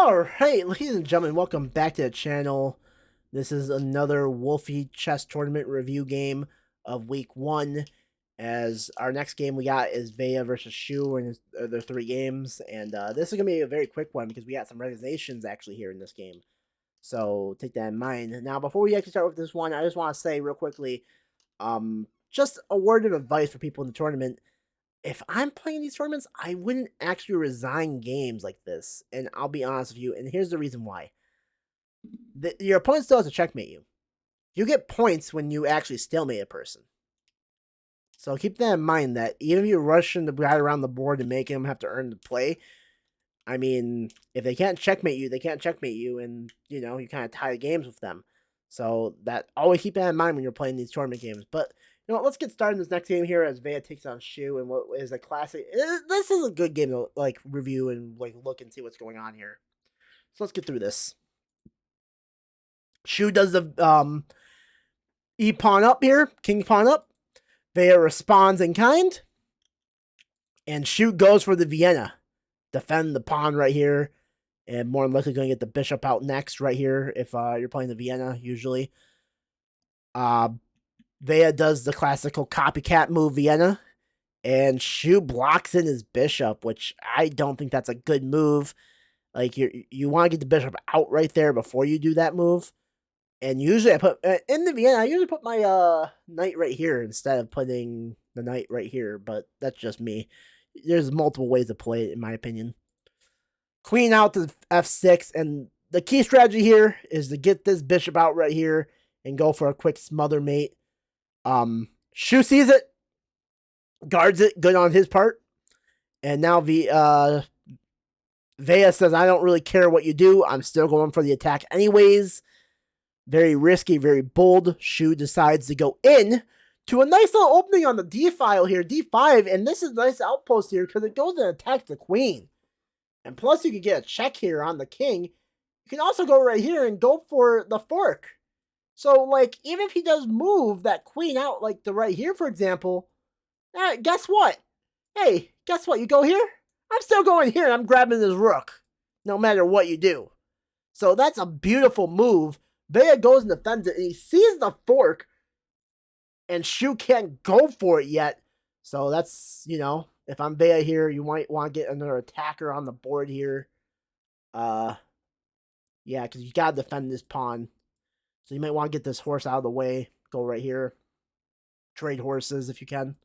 Alright, ladies and gentlemen, welcome back to the channel. This is another Wolfy chess tournament review game of week 1. As our next game we got is Vaya versus Shu, and they're 3 games. And this is going to be a very quick one because we got some resignations actually here in this game. So take that in mind. Now, before we actually start with this one, I just want to say real quickly, just a word of advice for people in the tournament. If I'm playing these tournaments, I wouldn't actually resign games like this. And I'll be honest with you, and here's the reason why. Your opponent still has to checkmate you. You get points when you actually stalemate a person. So keep that in mind, that even if you're rushing the guy around the board and making him have to earn the play, I mean, if they can't checkmate you, they can't checkmate you, and, you know, you kind of tie the games with them. So that always keep that in mind when you're playing these tournament games. But you know what, let's get started in this next game here as Vaya takes on Shu, and what is a classic. This is a good game to like review and like look and see what's going on here. So let's get through this. Shu does the E pawn up here, king pawn up. Vaya responds in kind, and Shu goes for the Vienna. Defend the pawn right here, and more than likely going to get the bishop out next right here if you're playing the Vienna usually. Vaya does the classical copycat move Vienna, and Shu blocks in his bishop, which I don't think that's a good move. Like, you want to get the bishop out right there before you do that move. And usually I put, in the Vienna, I usually put my knight right here instead of putting the knight right here, but that's just me. There's multiple ways to play it, in my opinion. Queen out to f6, and the key strategy here is to get this bishop out right here and go for a quick smother mate. Shu sees it, guards it, good on his part, and now Vaya says, I don't really care what you do, I'm still going for the attack anyways. Very risky, very bold. Shu decides to go in to a nice little opening on the d file here, d5, and this is a nice outpost here because it goes and attacks the queen. And plus you can get a check here on the king. You can also go right here and go for the fork. So, like, even if he does move that queen out, like the right here, for example, guess what? Hey, guess what? You go here? I'm still going here, and I'm grabbing this rook, no matter what you do. So that's a beautiful move. Vaya goes and defends it, and he sees the fork, and Shu can't go for it yet. So that's, you know, if I'm Vaya here, you might want to get another attacker on the board here. Yeah, because you got to defend this pawn. So you might want to get this horse out of the way. Go right here. Trade horses if you can.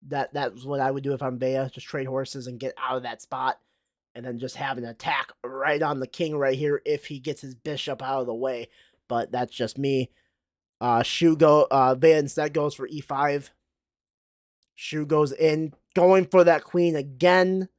That's what I would do if I'm Vaya. Just trade horses and get out of that spot. And then just have an attack right on the king right here if he gets his bishop out of the way. But that's just me. Vaya instead goes for e5. Shu goes in, going for that queen again.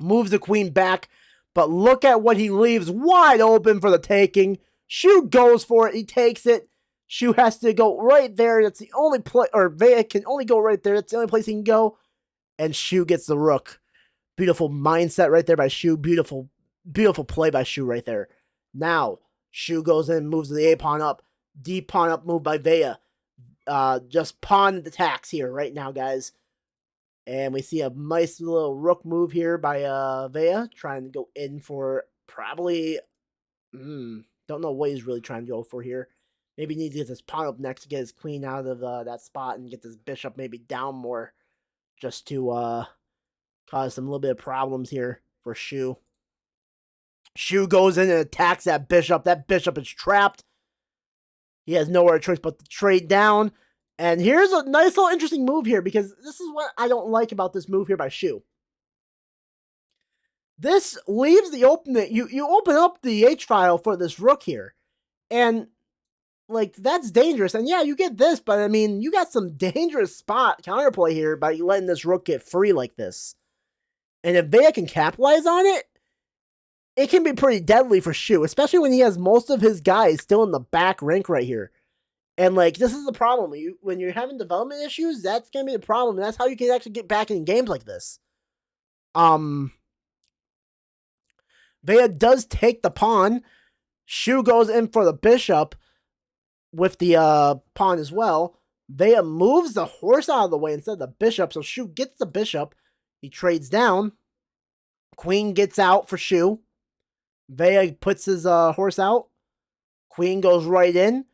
Moves the queen back. But look at what he leaves wide open for the taking. Shu goes for it. He takes it. Shu has to go right there. That's the only place, or Vaya can only go right there. That's the only place he can go. And Shu gets the rook. Beautiful mindset right there by Shu. Beautiful, beautiful play by Shu right there. Now, Shu goes in, moves the A pawn up. D pawn up move by Vaya. Just pawn attacks here right now, guys. And we see a nice little rook move here by Vaya, trying to go in for probably, don't know what he's really trying to go for here. Maybe he needs to get this pawn up next to get his queen out of that spot and get this bishop maybe down more, just to cause some little bit of problems here for Shu. Shu goes in and attacks that bishop. That bishop is trapped. He has nowhere to choice but to trade down. And here's a nice little interesting move here, because this is what I don't like about this move here by Shu. This leaves the opening. You open up the H file for this rook here. And, like, that's dangerous. And yeah, you get this, but I mean, you got some dangerous spot counterplay here by letting this rook get free like this. And if Vaya can capitalize on it, it can be pretty deadly for Shu, especially when he has most of his guys still in the back rank right here. And, like, this is the problem. When you're having development issues, that's going to be the problem. And that's how you can actually get back in games like this. Vaya does take the pawn. Shu goes in for the bishop with the pawn as well. Vaya moves the horse out of the way instead of the bishop. So Shu gets the bishop. He trades down. Queen gets out for Shu. Vaya puts his horse out. Queen goes right in.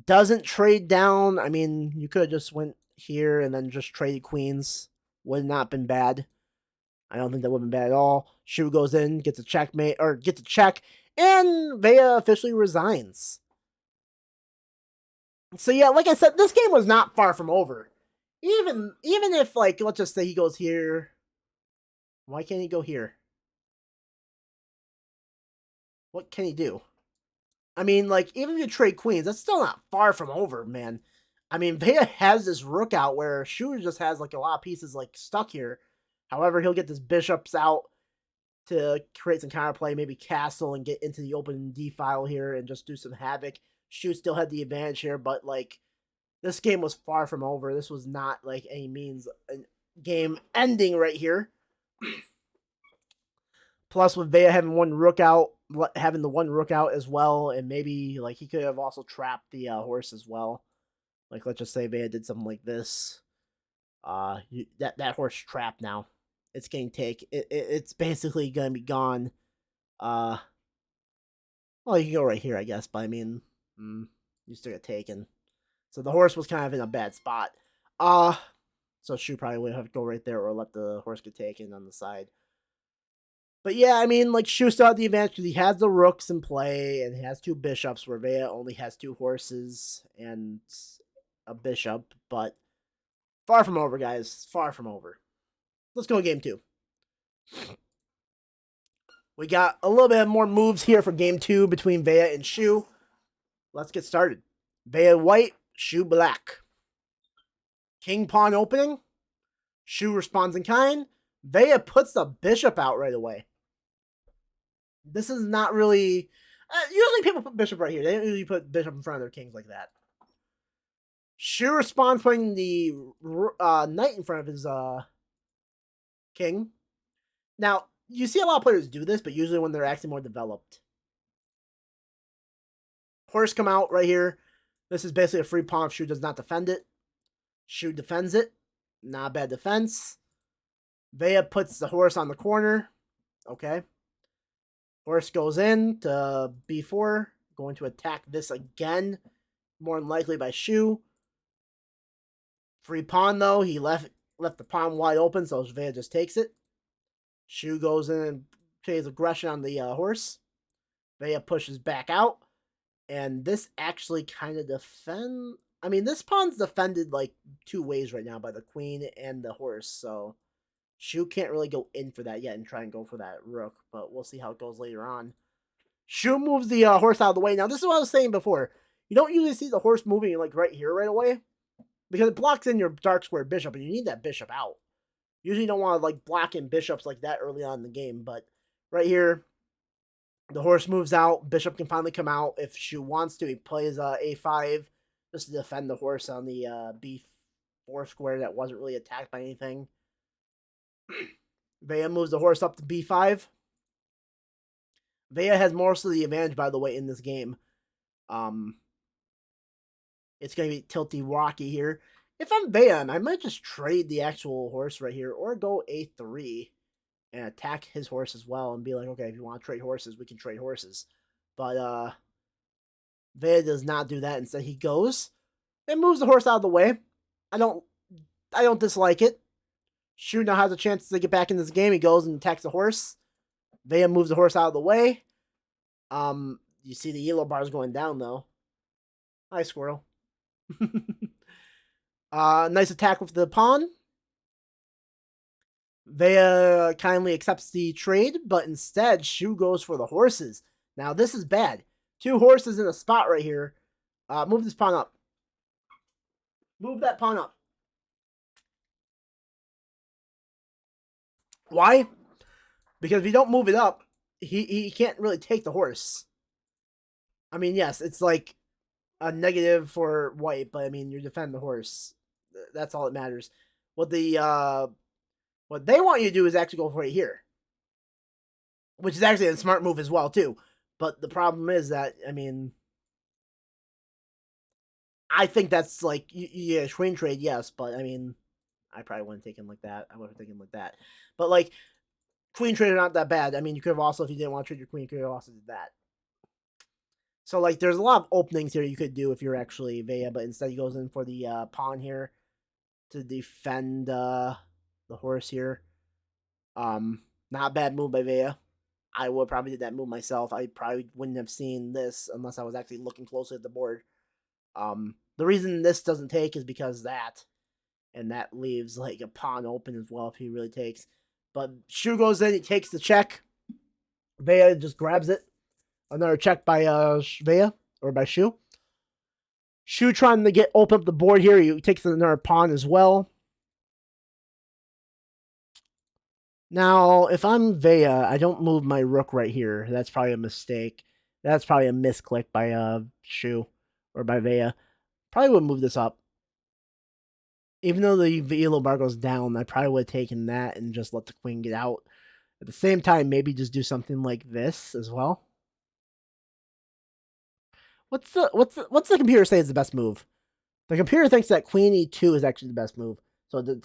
Doesn't trade down. I mean, you could have just went here and then just traded queens. Would have not been bad. I don't think that would have been bad at all. Shu goes in, gets a checkmate, or gets a check, and Vaya officially resigns. So yeah, like I said, this game was not far from over. Even if, like, let's just say he goes here. Why can't he go here? What can he do? I mean, like, even if you trade queens, that's still not far from over, man. I mean, Vaya has this rook out where Shu just has, like, a lot of pieces, like, stuck here. However, he'll get this bishops out to create some counterplay, maybe castle and get into the open D file here and just do some havoc. Shu still had the advantage here, but, like, this game was far from over. This was not, like, any means a game ending right here. Plus, with Vaya having having the one rook out as well, and maybe, like, he could have also trapped the horse as well. Like, let's just say Vaya did something like this. That horse trapped now. It's getting take. It's basically gonna be gone. Uh, well, you can go right here, I guess, but I mean, you still get taken. So the horse was kind of in a bad spot. So Shu probably would have to go right there or let the horse get taken on the side. But yeah, I mean, like, Shu still had the advantage because he has the rooks in play and he has two bishops, where Vaya only has two horses and a bishop. But far from over, guys. Far from over. Let's go game two. We got a little bit more moves here for game two between Vaya and Shu. Let's get started. Vaya white, Shu black. King pawn opening. Shu responds in kind. Vaya puts the bishop out right away. This is not really. Usually people put bishop right here. They don't usually put bishop in front of their kings like that. Shu responds putting the knight in front of his king. Now, you see a lot of players do this, but usually when they're actually more developed. Horse come out right here. This is basically a free pawn if Shu does not defend it. Shu defends it. Not a bad defense. Vaya puts the horse on the corner. Okay. Horse goes in to b4. Going to attack this again. More than likely by Shu. Free pawn, though. He left the pawn wide open, so Vaya just takes it. Shu goes in and plays aggression on the horse. Vaya pushes back out. And this actually kind of defend. I mean, this pawn's defended like two ways right now by the queen and the horse, so Shu can't really go in for that yet and try and go for that rook, but we'll see how it goes later on. Shu moves the horse out of the way. Now, this is what I was saying before. You don't usually see the horse moving like right here right away because it blocks in your dark square bishop, and you need that bishop out. Usually, you don't want to like block in bishops like that early on in the game, but right here, the horse moves out. Bishop can finally come out if Shu wants to. He plays a5 just to defend the horse on the b4 square that wasn't really attacked by anything. Vaya moves the horse up to b5. Vaya has most of the advantage, by the way, in this game. It's going to be tilty rocky here. If I'm Vaya, I might just trade the actual horse right here or go a3 and attack his horse as well and be like, okay, if you want to trade horses, we can trade horses. But Vaya does not do that. Instead, he goes and moves the horse out of the way. I don't dislike it. Shu now has a chance to get back in this game. He goes and attacks the horse. Vaya moves the horse out of the way. You see the yellow bars going down though. Hi, squirrel. Nice attack with the pawn. Vaya kindly accepts the trade, but instead Shu goes for the horses. Now this is bad. Two horses in a spot right here. Move this pawn up. Move that pawn up. Why? Because if you don't move it up, he can't really take the horse. I mean, yes, it's like a negative for white, but I mean, you defend the horse. That's all that matters. What they want you to do is actually go for it here, which is actually a smart move as well too. But the problem is that, I mean, I think that's like, yeah, swing trade, yes, but I mean, I probably wouldn't take him like that. I would have taken him like that. But like, Queen trade are not that bad. I mean, you could have also, if you didn't want to trade your queen, you could have also did that. So like, there's a lot of openings here you could do if you're actually Vaya, but instead he goes in for the pawn here to defend the horse here. Not a bad move by Vaya. I would probably did that move myself. I probably wouldn't have seen this unless I was actually looking closely at the board. The reason this doesn't take is because that, and that leaves like a pawn open as well if he really takes. But Shu goes in, he takes the check. Vaya just grabs it. Another check by Vaya or by Shu. Shu trying to get open up the board here. He takes another pawn as well. Now, if I'm Vaya, I don't move my rook right here. That's probably a mistake. That's probably a misclick by Shu or by Vaya. Probably would move this up. Even though the elo bar goes down, I probably would have taken that and just let the queen get out. At the same time, maybe just do something like this as well. What's the computer say is the best move? The computer thinks that queen e2 is actually the best move. So it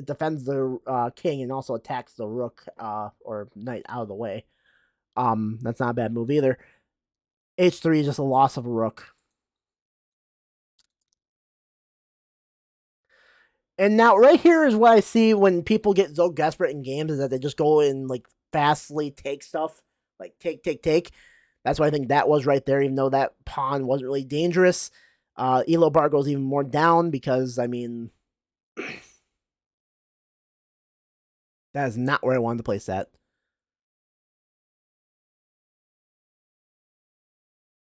defends the king and also attacks the rook or knight out of the way. That's not a bad move either. H3 is just a loss of a rook. And now right here is what I see when people get so desperate in games is that they just go and like fastly take stuff, like take. That's why I think that was right there, even though that pawn wasn't really dangerous. Elo bar goes even more down because I mean that is not where I wanted to place that.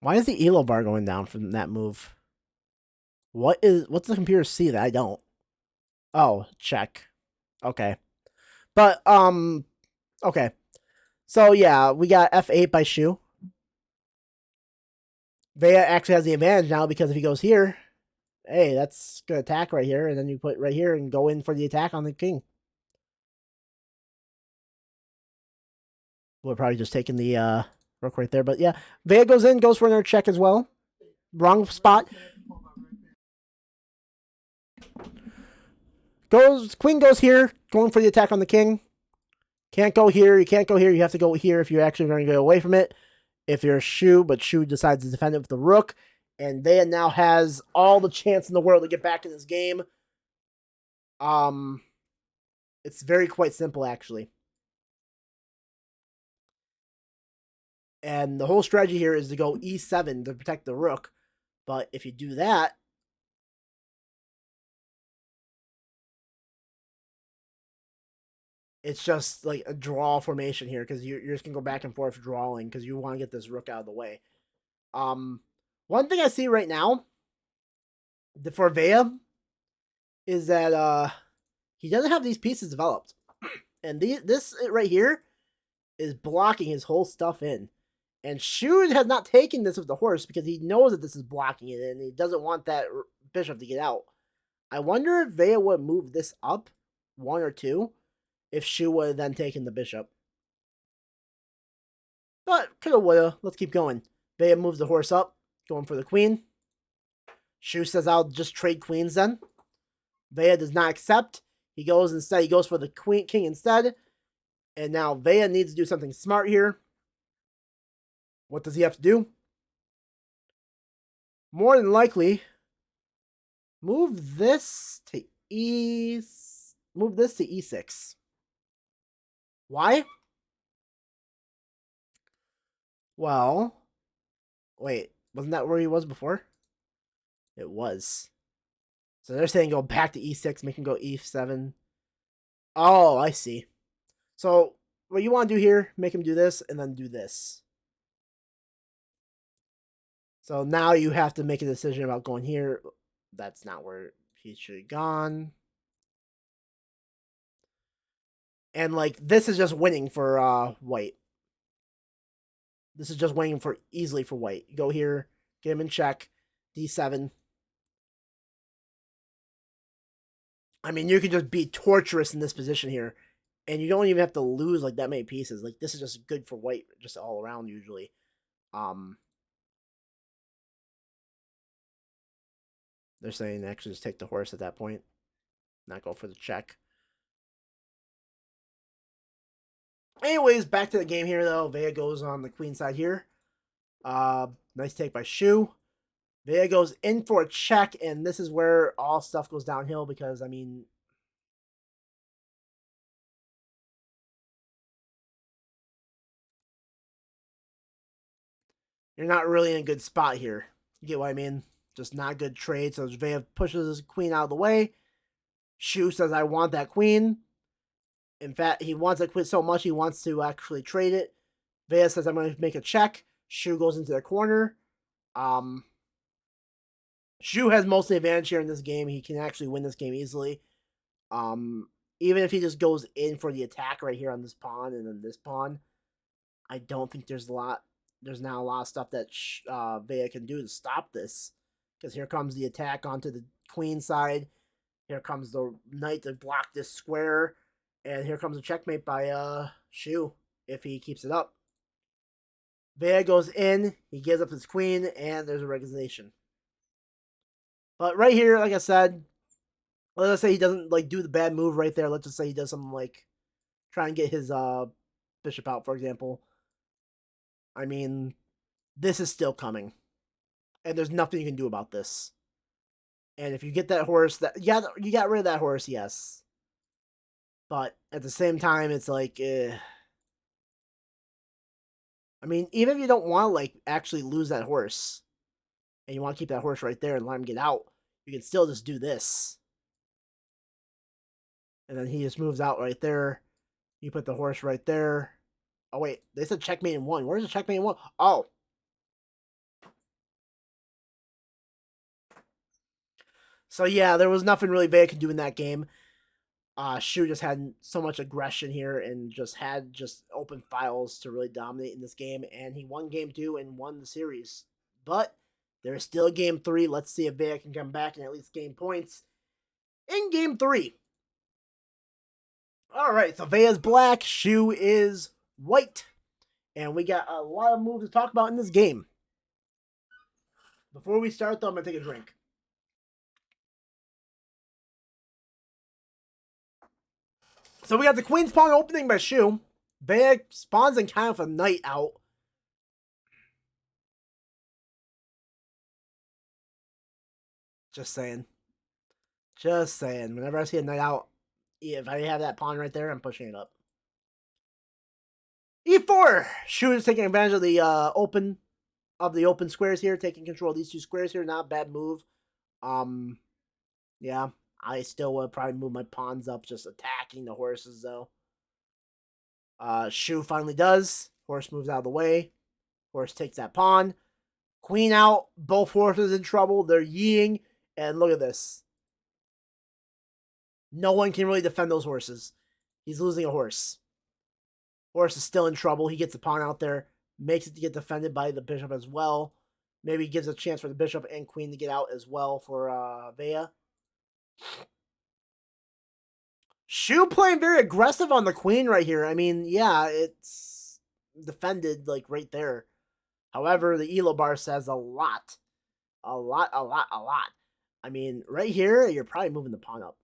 Why is the elo bar going down from that move? What's the computer see that I don't? Oh, check. Okay. But okay. So yeah, we got F8 by Shu. Vaya actually has the advantage now because if he goes here, hey, that's good attack right here, and then you put right here and go in for the attack on the king. We're probably just taking the rook right there, but yeah, Vaya goes in, goes for another check as well. Wrong spot. Queen goes here, going for the attack on the king. Can't go here. You can't go here. You have to go here if you're actually going to go away from it. If you're Shu, but Shu decides to defend it with the rook, and Vaya now has all the chance in the world to get back in this game. It's very quite simple actually. And the whole strategy here is to go e7 to protect the rook. But if you do that, it's just like a draw formation here because you're just going to go back and forth drawing because you want to get this rook out of the way. One thing I see right now for Vaya is that he doesn't have these pieces developed. And this right here is blocking his whole stuff in. And Shu has not taken this with the horse because he knows that this is blocking it and he doesn't want that bishop to get out. I wonder if Vaya would move this up 1 or 2 if Shu would have then taken the bishop. But coulda, woulda. Let's keep going. Vaya moves the horse up, going for the queen. Shu says, I'll just trade queens then. Vaya does not accept. He goes for the king instead. And now Vaya needs to do something smart here. What does he have to do? More than likely, move this to e6. Why? Well, wait, wasn't that where he was before? It was. So they're saying go back to e6, make him go e7. Oh, I see. So what you want to do here, make him do this and then do this. So now you have to make a decision about going here. That's not where he should have gone. And like this is just winning for white. This is just winning for easily for white. You go here, get him in check, d7. I mean, you can just be torturous in this position here, and you don't even have to lose like that many pieces. Like this is just good for white, just all around usually. They're saying actually just take the horse at that point, not go for the check. Anyways, back to the game here though. Vaya goes on the queen side here. Nice take by Shu. Vaya goes in for a check, and this is where all stuff goes downhill because, I mean, you're not really in a good spot here. You get what I mean? Just not a good trade. So Vaya pushes his queen out of the way. Shu says, I want that queen. In fact, he wants that queen so much he wants to actually trade it. Vaya says, I'm going to make a check. Shu goes into the corner. Shu has most of the advantage here in this game. He can actually win this game easily. Um, Even if he just goes in for the attack right here on this pawn and then this pawn, I don't think there's not a lot of stuff that Vaya can do to stop this. Because here comes the attack onto the queen side. Here comes the knight to block this square. And here comes a checkmate by Shu if he keeps it up. Vaya goes in, he gives up his queen, and there's a resignation. But right here, like I said, let's say he doesn't like do the bad move right there. Let's just say he does something like try and get his bishop out, for example. I mean, this is still coming. And there's nothing you can do about this. And if you get that horse, you got rid of that horse, yes. But at the same time, it's like, I mean, even if you don't want to like actually lose that horse, and you want to keep that horse right there and let him get out, you can still just do this. And then he just moves out right there. You put the horse right there. Oh wait, they said checkmate in one. Where's the checkmate in one? Oh. So yeah, there was nothing really Vaya could do in that game. Shu just had so much aggression here and just had open files to really dominate in this game, and he won game 2 and won the series. But there's still game 3. Let's see if Vaya can come back and at least gain points in game 3. All right, so Vaya's black, Shu is white, and we got a lot of moves to talk about in this game. Before we start, though, I'm gonna take a drink. So we got the queen's pawn opening by Shu. Vaya spawns and kind of a knight out. Just saying. Just saying. Whenever I see a knight out, if I have that pawn right there, I'm pushing it up. E4. Shu is taking advantage of the open squares here, taking control of these two squares here. Not a bad move. Yeah, I still would probably move my pawns up, just attacking the horses though. Shu finally does. Horse moves out of the way. Horse takes that pawn. Queen out. Both horses in trouble. They're yeeing. And look at this. No one can really defend those horses. He's losing a horse. Horse is still in trouble. He gets the pawn out there. Makes it to get defended by the bishop as well. Maybe gives a chance for the bishop and queen to get out as well for Vaya. Shu playing very aggressive on the queen right here. I mean, yeah, it's defended like right there. However, the elo bar says a lot. A lot. I mean, right here, you're probably moving the pawn up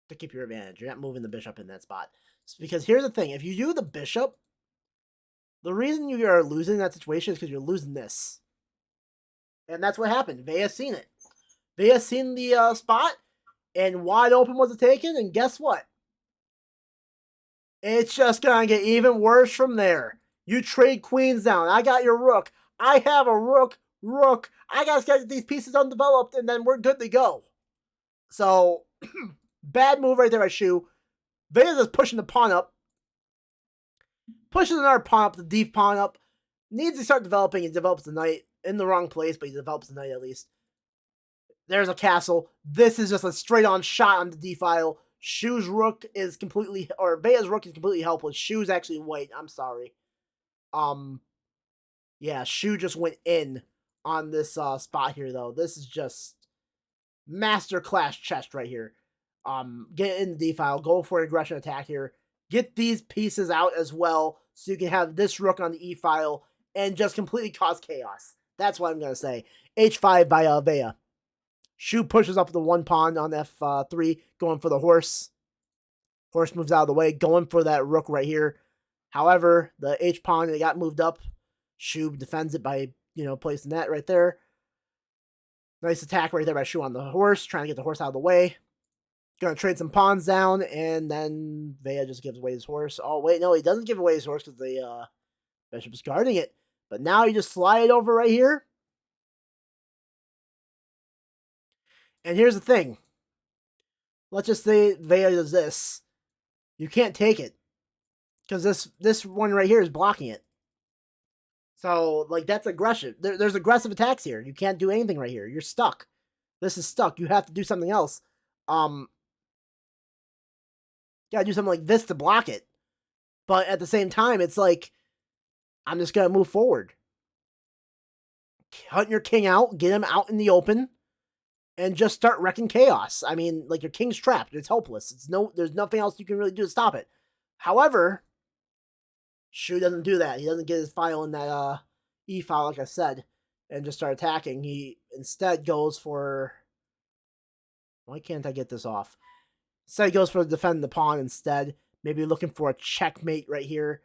to keep your advantage. You're not moving the bishop in that spot. Because here's the thing. If you do the bishop, the reason you are losing that situation is because you're losing this. And that's what happened. Vaya's seen it. Vaya's seen the spot, and wide open was it taken, and guess what? It's just going to get even worse from there. You trade queens down. I got your rook. I have a rook. I got to get these pieces undeveloped, and then we're good to go. So, bad move right there by Shu. Vaya's just pushing the pawn up. Pushes another pawn up, the deep pawn up. Needs to start developing. He develops the knight in the wrong place, but he develops the knight at least. There's a castle. This is just a straight-on shot on the d-file. Shu's rook is completely, or Vaya's rook is completely helpless. Shu's actually white. I'm sorry. Yeah, Shu just went in on this spot here, though. This is just masterclass chess right here. Get in the d-file. Go for an aggression attack here. Get these pieces out as well, so you can have this rook on the e-file and just completely cause chaos. That's what I'm going to say. h5 by Vaya. Shu pushes up the one pawn on f3, going for the horse. Horse moves out of the way, going for that rook right here. However, the H pawn, it got moved up. Shu defends it by, placing that right there. Nice attack right there by Shu on the horse, trying to get the horse out of the way. Gonna trade some pawns down, and then Vaya just gives away his horse. Oh, wait, no, he doesn't give away his horse because the bishop is guarding it. But now you just slide it over right here. And here's the thing. Let's just say Vaya does this. You can't take it. Because this one right here is blocking it. So, like, that's aggressive. There's aggressive attacks here. You can't do anything right here. You're stuck. This is stuck. You have to do something else. You gotta do something like this to block it. But at the same time, it's like, I'm just gonna move forward. Hunt your king out, get him out in the open, and just start wrecking chaos. I mean, like, your king's trapped. It's helpless. There's nothing else you can really do to stop it. However, Shu doesn't do that. He doesn't get his file in that E file, like I said, and just start attacking. He instead goes for... Why can't I get this off? Instead, he goes for defend the pawn instead. Maybe looking for a checkmate right here.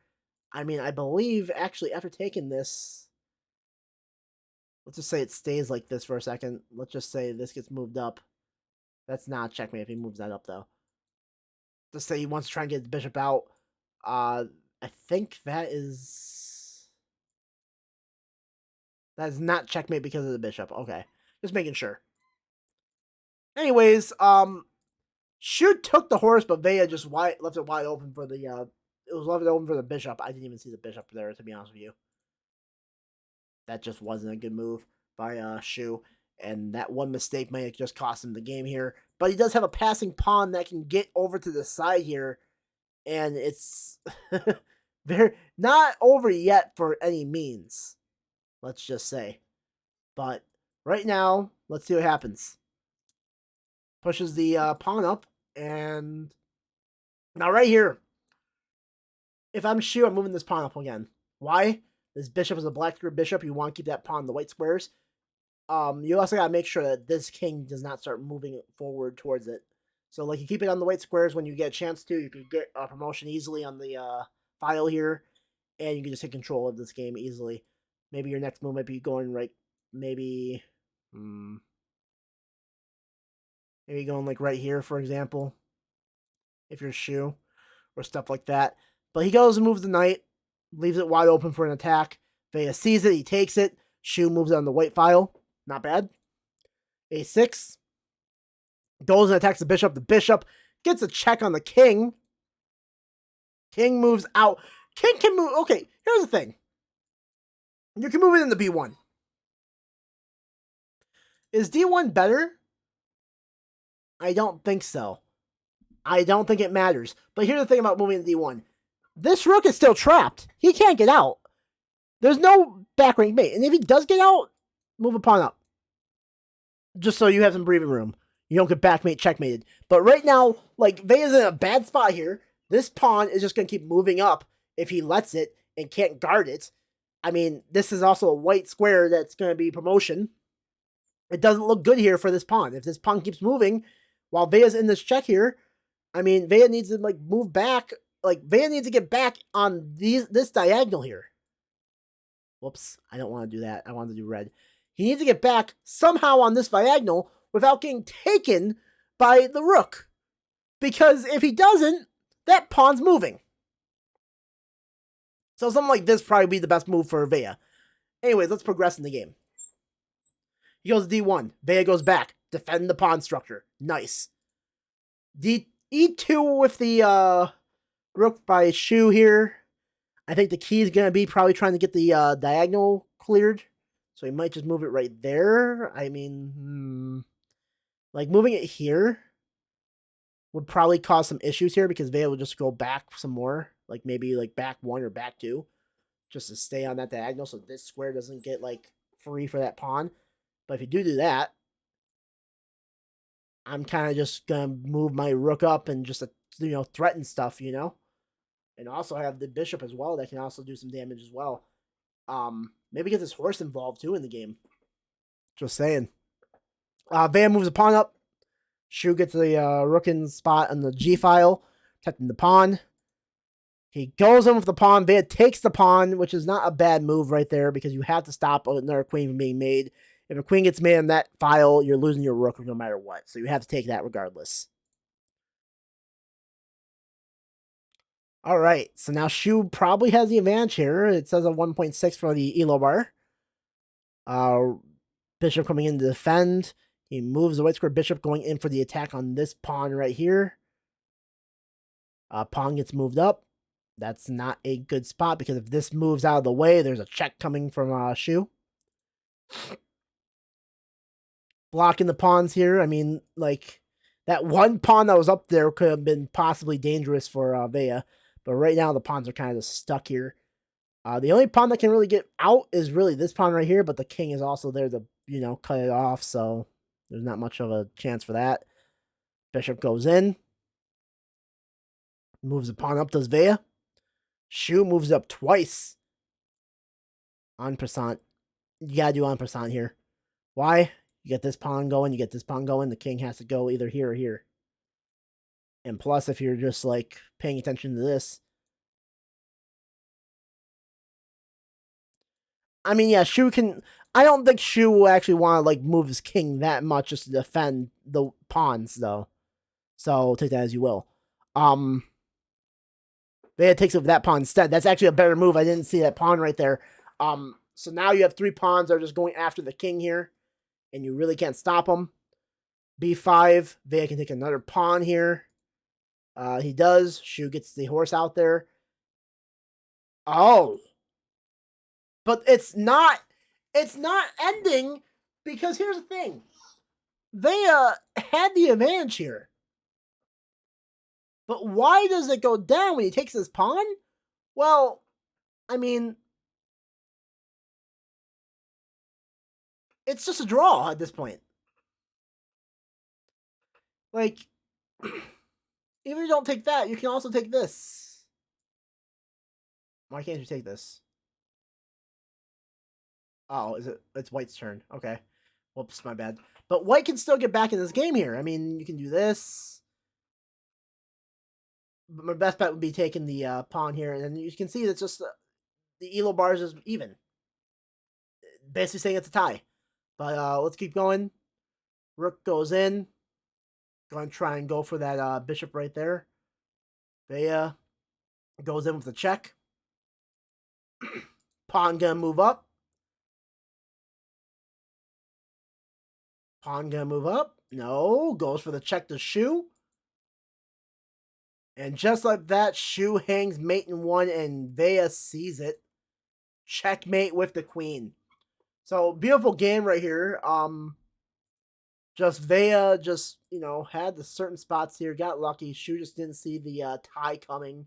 I mean, I believe, actually, after taking this... Let's just say it stays like this for a second. Let's just say this gets moved up. That's not checkmate if he moves that up, though. Let's say he wants to try and get the bishop out. I think that is not checkmate because of the bishop. Okay. Just making sure. Anyways, Shu took the horse, but Vaya just left it wide open for the it was left open for the bishop. I didn't even see the bishop there, to be honest with you. That just wasn't a good move by Shu. And that one mistake might have just cost him the game here. But he does have a passing pawn that can get over to the side here. And it's very not over yet for any means. Let's just say. But right now, let's see what happens. Pushes the pawn up. And now right here. If I'm Shu, I'm moving this pawn up again. Why? This bishop is a black square bishop. You want to keep that pawn in the white squares. You also gotta make sure that this king does not start moving forward towards it. So, like, you keep it on the white squares when you get a chance to. You can get a promotion easily on the file here, and you can just take control of this game easily. Maybe your next move might be going right. Maybe going like right here, for example. If you're Shu, or stuff like that. But he goes and moves the knight, leaves it wide open for an attack. Vaya sees it, he takes it. Shu moves it on the white file. Not bad. A6. Goes and attacks the bishop. The bishop gets a check on the king. King moves out. King can move. Okay, here's the thing. You can move it into B1. Is D1 better? I don't think so. I don't think it matters. But here's the thing about moving to D1. This rook is still trapped. He can't get out. There's no back rank mate. And if he does get out, move a pawn up. Just so you have some breathing room. You don't get backmate checkmated. But right now, like, Vaya's in a bad spot here. This pawn is just going to keep moving up if he lets it and can't guard it. I mean, this is also a white square that's going to be promotion. It doesn't look good here for this pawn. If this pawn keeps moving while Vaya's in this check here, I mean, Vaya needs to, like, move back. Like, Vaya needs to get back on this diagonal here. Whoops, I don't want to do that. I want to do red. He needs to get back somehow on this diagonal without getting taken by the rook. Because if he doesn't, that pawn's moving. So something like this probably be the best move for Vaya. Anyways, let's progress in the game. He goes D1. Vaya goes back. Defend the pawn structure. Nice. E2 with the rook by Shu here. I think the key is going to be probably trying to get the diagonal cleared. So he might just move it right there. I mean, like, moving it here would probably cause some issues here because Vaya will just go back some more. Like, maybe, like, back 1 or back 2. Just to stay on that diagonal so this square doesn't get, like, free for that pawn. But if you do that, I'm kind of just going to move my rook up and just, threaten stuff, And also have the bishop as well that can also do some damage as well. Maybe get this horse involved too in the game. Just saying. Vaya moves the pawn up. Shu gets the rook in spot on the G file, protecting the pawn. He goes in with the pawn. Vaya takes the pawn, which is not a bad move right there because you have to stop another queen from being made. If a queen gets made on that file, you're losing your rook no matter what. So you have to take that regardless. All right, so now Shu probably has the advantage here. It says a 1.6 for the elo bar. Bishop coming in to defend. He moves the white square bishop going in for the attack on this pawn right here. Pawn gets moved up. That's not a good spot because if this moves out of the way, there's a check coming from Shu. Blocking the pawns here. I mean, like, that one pawn that was up there could have been possibly dangerous for Vaya. But right now, the pawns are kind of stuck here. The only pawn that can really get out is really this pawn right here, but the king is also there to, cut it off, so there's not much of a chance for that. Bishop goes in. Moves the pawn up, does Vaya. Shu moves up twice. En passant. You gotta do en passant here. Why? You get this pawn going, you get this pawn going, the king has to go either here or here. And plus, if you're just, like, paying attention to this, I mean, yeah, Shu can. I don't think Shu will actually want to, like, move his king that much just to defend the pawns, though. So take that as you will. Vaya takes over that pawn instead. That's actually a better move. I didn't see that pawn right there. So now you have three pawns that are just going after the king here, and you really can't stop them. B5. Vaya can take another pawn here. He does. Shu gets the horse out there. Oh. But it's not ending because here's the thing. Vaya had the advantage here. But why does it go down when he takes his pawn? Well, I mean, it's just a draw at this point. Like, even if you don't take that, you can also take this. Why can't you take this? Oh, it's White's turn. Okay. Whoops, my bad. But White can still get back in this game here. I mean, you can do this. But my best bet would be taking the pawn here. And then you can see it's just the elo bars is even. Basically saying it's a tie. But let's keep going. Rook goes in. Going to try and go for that bishop right there. Vaya goes in with the check. Pawn gonna move up. Pawn gonna move up. No. Goes for the check to Shu. And just like that, Shu hangs mate in one and Vaya sees it. Checkmate with the queen. So beautiful game right here. Just Vaya just, had the certain spots here, got lucky. Shu just didn't see the tie coming.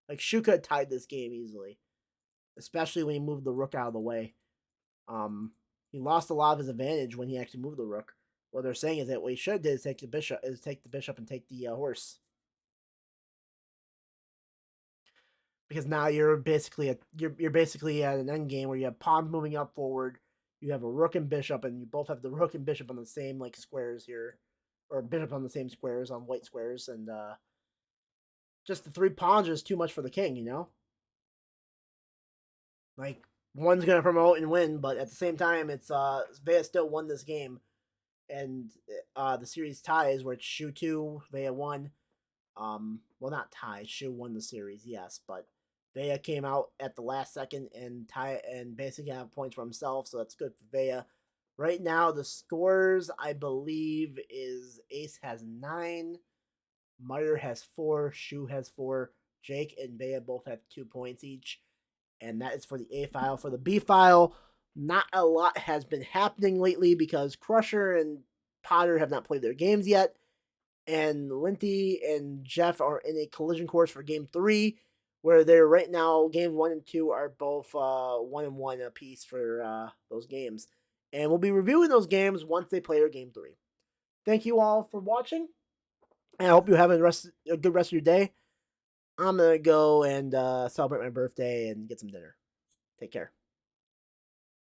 Like, Shu could have tied this game easily. Especially when he moved the rook out of the way. He lost a lot of his advantage when he actually moved the rook. What they're saying is that what he should have did is take the bishop and take the horse. Because now you're basically at an end game where you have pawns moving up forward, you have a rook and bishop, and you both have the rook and bishop on the same squares here, or bishop on the same squares on white squares, and just the three pawns is too much for the king, Like, one's gonna promote and win, but at the same time, it's Vaya still won this game, and the series ties where it's Shu 2, Vaya 1. Well, not tie. Shu won the series, yes, but Vaya came out at the last second and basically have points for himself, so that's good for Vaya. Right now, the scores I believe is Ace has 9, Meyer has 4, Shu has 4, Jake and Vaya both have 2 points each, and that is for the A file. For the B file, not a lot has been happening lately because Crusher and Potter have not played their games yet. And Linty and Jeff are in a collision course for game 3, where they're right now, game 1 and 2 are both 1-1 apiece for those games. And we'll be reviewing those games once they play their game 3. Thank you all for watching, and I hope you have a good rest of your day. I'm going to go and celebrate my birthday and get some dinner. Take care.